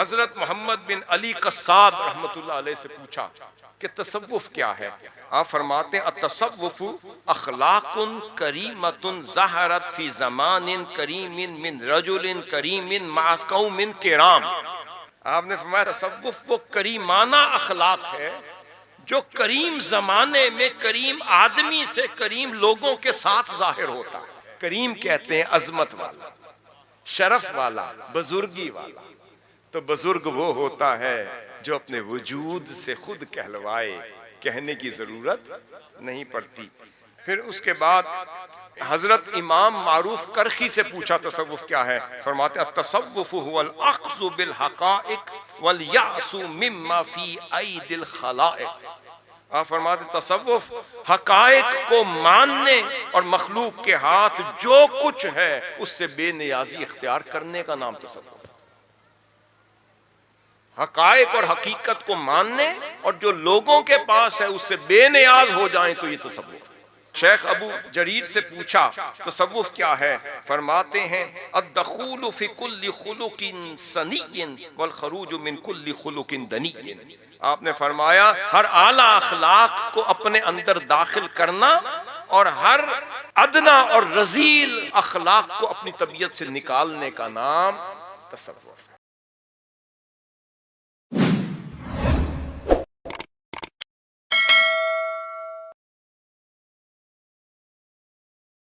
حضرت محمد بن علی قصاب رحمۃ اللہ علیہ سے پوچھا کہ تصوف کیا ہے؟ آپ فرماتے ہیں التصوف اخلاق کریمۃ ظہرت فی زمان کریم من رجل کریم مع قوم کرام۔ آپ نے فرمایا تصوف وہ کریمانہ اخلاق ہے جو کریم زمانے میں کریم آدمی سے کریم لوگوں کے ساتھ ظاہر ہوتا ہے۔ کریم کہتے ہیں عظمت والا، شرف والا، بزرگی والا۔ تو بزرگ وہ ہوتا ہے جو اپنے وجود سے خود کہلوائے، کہنے کی ضرورت نہیں پڑتی۔ پھر اس کے بعد حضرت امام معروف کرخی سے پوچھا تصوف کیا ہے؟ فرماتے ہیں التصوف هو الاخذ بالحقائق والیأس مما فی اید الخلائق۔ آپ فرماتے ہیں تصوف حقائق کو ماننے اور مخلوق کے ہاتھ جو کچھ ہے اس سے بے نیازی اختیار کرنے کا نام تصوف۔ حقائق اور حقیقت کو ماننے اور جو لوگوں کے پاس ہے اس سے بے نیاز ہو جائیں تو یہ تصوف۔ شیخ ابو جریر سے پوچھا تصوف کیا ہے؟ فرماتے ہیں الدخول فی کل خلق سنی والخروج من کل خلق دنی۔ آپ نے فرمایا ہر اعلیٰ اخلاق کو اپنے اندر داخل کرنا اور ہر ادنا اور رذیل اخلاق کو اپنی طبیعت سے نکالنے کا نام تصوف۔